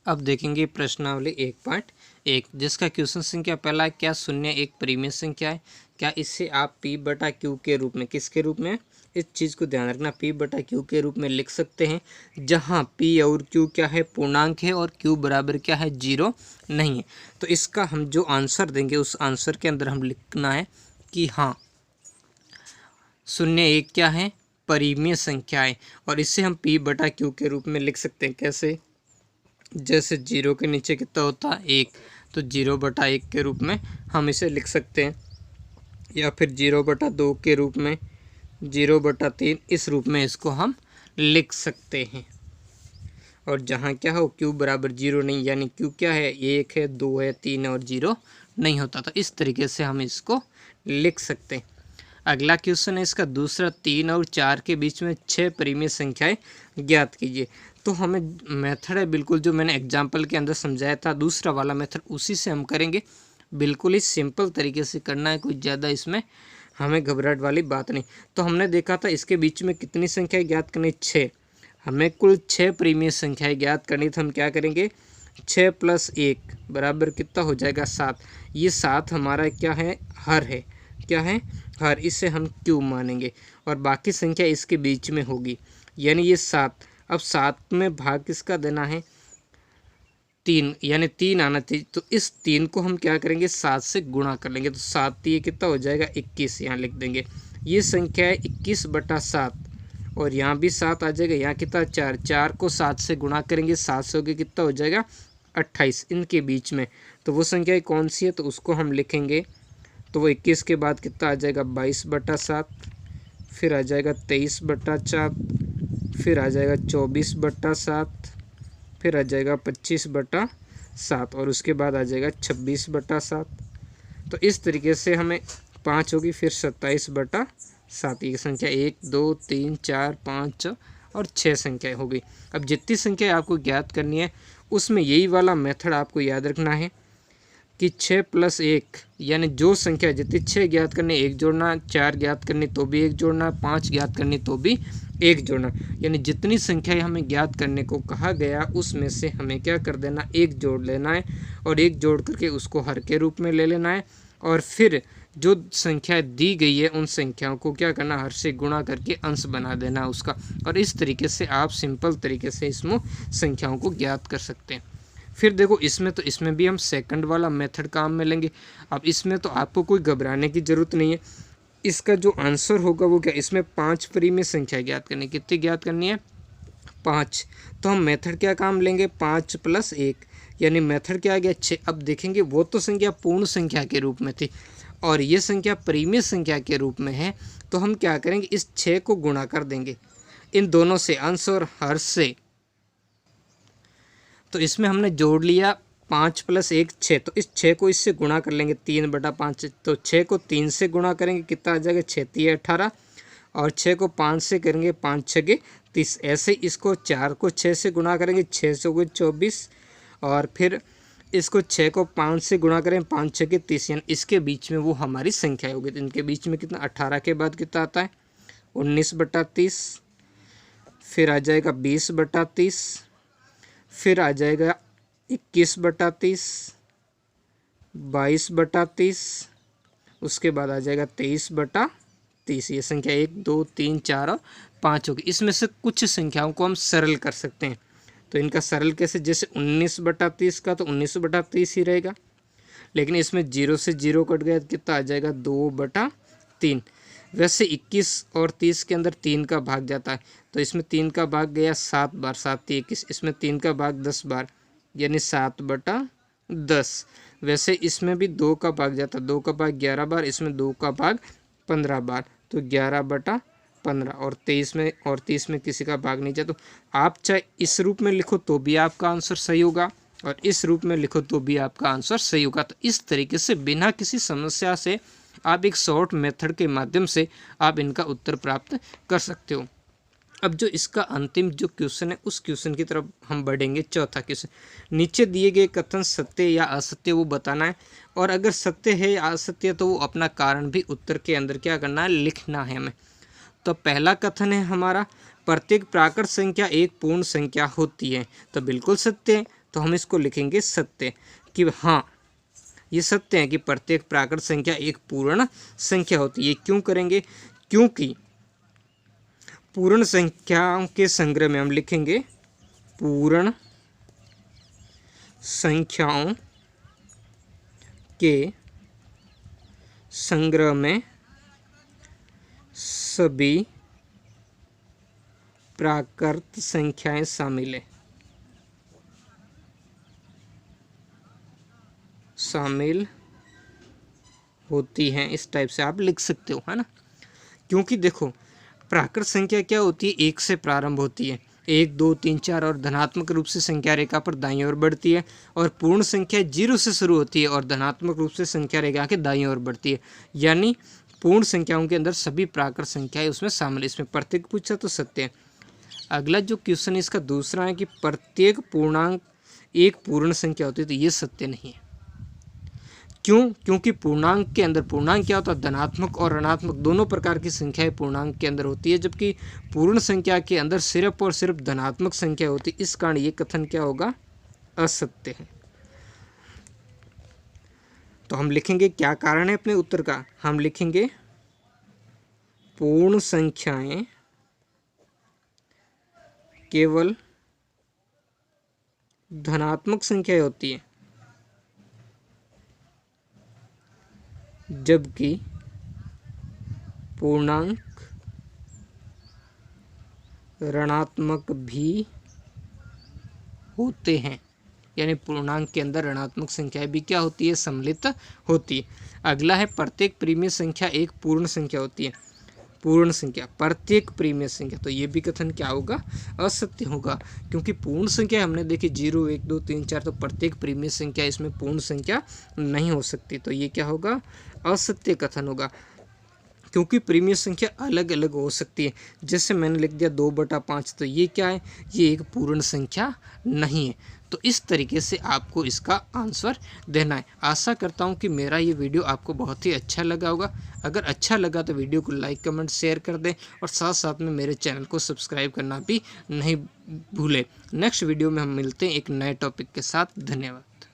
अब देखेंगे प्रश्नावली 1.1 जिसका क्वेश्चन संख्या पहला है, क्या शून्य एक परिमेय संख्या है? क्या इससे आप p बटा क्यू के रूप में, किसके रूप में, इस चीज़ को ध्यान रखना, p बटा क्यू के रूप में लिख सकते हैं, जहां p और q क्या है, पूर्णांक है और q बराबर क्या है, 0 नहीं है। तो इसका हम जो आंसर देंगे उस आंसर के अंदर हम लिखना है कि हाँ शून्य एक क्या है, परिमेय संख्या है। और इससे हम p बटा क्यू के रूप में लिख सकते हैं। कैसे? जैसे 0 के नीचे कितना होता है, 1, तो 0/1 के रूप में हम इसे लिख सकते हैं, या फिर 0/2 के रूप में, 0/3 इस रूप में इसको हम लिख सकते हैं। और जहाँ क्या हो, q बराबर 0 नहीं, यानी q क्या है, 1 है, 2 है, 3 और 0 नहीं होता। तो इस तरीके से हम इसको लिख सकते हैं। अगला क्वेश्चन है इसका दूसरा, 3 और 4 के बीच में 6 परिमेय संख्याएं ज्ञात कीजिए। तो हमें मेथड है बिल्कुल जो मैंने एग्जाम्पल के अंदर समझाया था, दूसरा वाला मेथड, उसी से हम करेंगे। बिल्कुल ही सिंपल तरीके से करना है, कोई ज़्यादा इसमें हमें घबराहट वाली बात नहीं। तो हमने देखा था इसके बीच में कितनी संख्याएं ज्ञात करनी, 6। हमें कुल 6 परिमेय संख्याएं ज्ञात करनी, तो हम क्या करेंगे, 6 + 1 बराबर कितना हो जाएगा, 7। ये 7 हमारा क्या है, हर है, क्या है, हर। इसे हम क्यू मानेंगे और बाकी संख्या इसके बीच में होगी, यानी ये 7। अब 7 में भाग किसका देना है, 3, यानी 3 आना चाहिए। तो इस 3 को हम क्या करेंगे, 7 से गुणा कर लेंगे। तो 7 ये कितना हो जाएगा, 21, यहाँ लिख देंगे। ये संख्या है 21/7 और यहाँ भी 7 आ जाएगा। यहाँ कितना, 4, 4 को 7 से गुणा करेंगे, 7 से होकर कितना हो जाएगा, 28 इनके बीच में। तो वो संख्या कौन सी है, तो उसको हम लिखेंगे। तो वो 21 के बाद कितना आ जाएगा, 22/7, फिर आ जाएगा 23/4, फिर आ जाएगा 24/7, फिर आ जाएगा 25/7 और उसके बाद आ जाएगा 26/7। तो इस तरीके से हमें 5 होगी, फिर 27/7। ये संख्या 1, 2, 3, 4, 5 और 6 संख्याएँ हो गई। अब जितनी संख्या आपको ज्ञात करनी है उसमें यही वाला मेथड आपको याद रखना है कि 6 + 1, यानी जो संख्या जितनी 6 ज्ञात करनी 1 जोड़ना, 4 ज्ञात करनी तो भी 1 जोड़ना, 5 ज्ञात करनी तो भी 1 जोड़ना। यानी जितनी संख्याएं हमें ज्ञात करने को कहा गया उसमें से हमें क्या कर देना, 1 जोड़ लेना है और 1 जोड़ करके उसको हर के रूप में ले लेना है। और फिर जो संख्या दी गई है उन संख्याओं को क्या करना, हर से गुणा करके अंश बना देना उसका। और इस तरीके से आप सिंपल तरीके से इसमें संख्याओं को ज्ञात कर सकते हैं। फिर देखो इसमें भी हम सेकंड वाला मेथड काम में लेंगे। अब इसमें तो आपको कोई घबराने की ज़रूरत नहीं है। इसका जो आंसर होगा वो क्या, इसमें 5 परिमेय संख्या ज्ञात करनी, कितनी ज्ञात करनी है, 5। तो हम मेथड क्या काम लेंगे, 5 + 1, यानी मेथड क्या आ गया, 6। अब देखेंगे वो तो संख्या पूर्ण संख्या के रूप में थी और ये संख्या परिमेय संख्या के रूप में है। तो हम क्या करेंगे, इस 6 को गुणा कर देंगे इन दोनों से, अंश और हर से। तो इसमें हमने जोड़ लिया 5 + 1 6, तो इस 6 को इससे गुणा कर लेंगे, 3/5। तो 6 को 3 से गुणा करेंगे, कितना आ जाएगा, 6 × 3 = 18 और 6 को 5 से करेंगे, 5 × 6 = 30। ऐसे इसको 4 को 6 से गुणा करेंगे, 6 से 24 और फिर इसको 6 को 5 से गुणा करें, 5 × 6 = 30, यानी इसके बीच में वो हमारी संख्या होगी। तो इनके बीच में कितना, 18 के बाद कितना आता है, 19/30, फिर आ जाएगा 20/30, फिर आ जाएगा 21/30, 22/30, उसके बाद आ जाएगा 23/30। ये संख्या 1, 2, 3, 4 और 5 होगी। इसमें से कुछ संख्याओं को हम सरल कर सकते हैं। तो इनका सरल कैसे, जैसे 19/30 का तो 19/30 ही रहेगा, लेकिन इसमें 0 से 0 कट गया तो कितना आ जाएगा, 2/3। वैसे 21 और 30 के अंदर 3 का भाग जाता है, तो इसमें 3 का भाग गया 7 बार, 7 × 21। इसमें 3 का भाग 10 बार, यानी 7/10। वैसे इसमें भी 2 का भाग जाता है, 2 का भाग 11 बार, इसमें 2 का भाग 15 बार, तो 11/15। और 30 में किसी का भाग नहीं जाता। तो आप चाहे इस रूप में लिखो तो भी आपका आंसर सही होगा और इस रूप में लिखो तो भी आपका आंसर सही होगा। तो इस तरीके से बिना किसी समस्या से आप एक शॉर्ट मेथड के माध्यम से आप इनका उत्तर प्राप्त कर सकते हो। अब जो इसका अंतिम जो क्वेश्चन है उस क्वेश्चन की तरफ हम बढ़ेंगे। चौथा क्वेश्चन, नीचे दिए गए कथन सत्य या असत्य वो बताना है, और अगर सत्य है या असत्य तो वो अपना कारण भी उत्तर के अंदर क्या करना है, लिखना है हमें। तो पहला कथन है हमारा, प्रत्येक प्राकृत संख्या एक पूर्ण संख्या होती है, तो बिल्कुल सत्य है। तो हम इसको लिखेंगे सत्य कि हाँ ये सत्य है कि प्रत्येक प्राकृत संख्या एक पूर्ण संख्या होती है। क्यों करेंगे? क्योंकि पूर्ण संख्याओं के संग्रह में हम लिखेंगे पूर्ण संख्याओं के संग्रह में सभी प्राकृत संख्याएं शामिल होती हैं। इस टाइप से आप लिख सकते हो, है ना। क्योंकि देखो प्राकृत संख्या क्या होती है, एक से प्रारंभ होती है, 1 2 3 4 और धनात्मक रूप से संख्या रेखा पर दाईं ओर बढ़ती है। और पूर्ण संख्या 0 से शुरू होती है और धनात्मक रूप से संख्या रेखा के दाईं ओर बढ़ती है। यानी पूर्ण संख्याओं के अंदर सभी प्राकृत संख्याएं उसमें शामिल। इसमें प्रत्येक पूछा तो सत्य है। अगला जो क्वेश्चन है इसका दूसरा है कि प्रत्येक पूर्णांक एक पूर्ण संख्या होती है, तो ये सत्य नहीं है। क्यों? क्योंकि पूर्णांक के अंदर, पूर्णांक क्या होता है, धनात्मक और ऋणात्मक दोनों प्रकार की संख्याएं पूर्णांक के अंदर होती है, जबकि पूर्ण संख्या के अंदर सिर्फ और सिर्फ धनात्मक संख्या होती है। इस कारण ये कथन क्या होगा, असत्य है। तो हम लिखेंगे क्या कारण है अपने उत्तर का, हम लिखेंगे पूर्ण संख्याएं केवल धनात्मक संख्याएं होती है, जबकि पूर्णांक ऋणात्मक भी होते हैं। यानी पूर्णांक के अंदर ऋणात्मक संख्याएं भी क्या होती है, सम्मिलित होती है। अगला है प्रत्येक परिमेय संख्या एक पूर्ण संख्या होती है। पूर्ण संख्या, प्रत्येक परिमेय संख्या, तो ये भी कथन क्या होगा, असत्य होगा। क्योंकि पूर्ण संख्या हमने देखी 0 1 2 3 4, तो प्रत्येक परिमेय संख्या इसमें पूर्ण संख्या नहीं हो सकती, तो ये क्या होगा, असत्य कथन होगा। क्योंकि परिमेय संख्या अलग अलग हो सकती है। जैसे मैंने लिख दिया 2/5, तो ये क्या है, ये एक पूर्ण संख्या नहीं है। तो इस तरीके से आपको इसका आंसर देना है। आशा करता हूँ कि मेरा ये वीडियो आपको बहुत ही अच्छा लगा होगा। अगर अच्छा लगा तो वीडियो को लाइक कमेंट शेयर कर दें और साथ साथ में मेरे चैनल को सब्सक्राइब करना भी नहीं भूलें। नेक्स्ट वीडियो में हम मिलते हैं एक नए टॉपिक के साथ। धन्यवाद।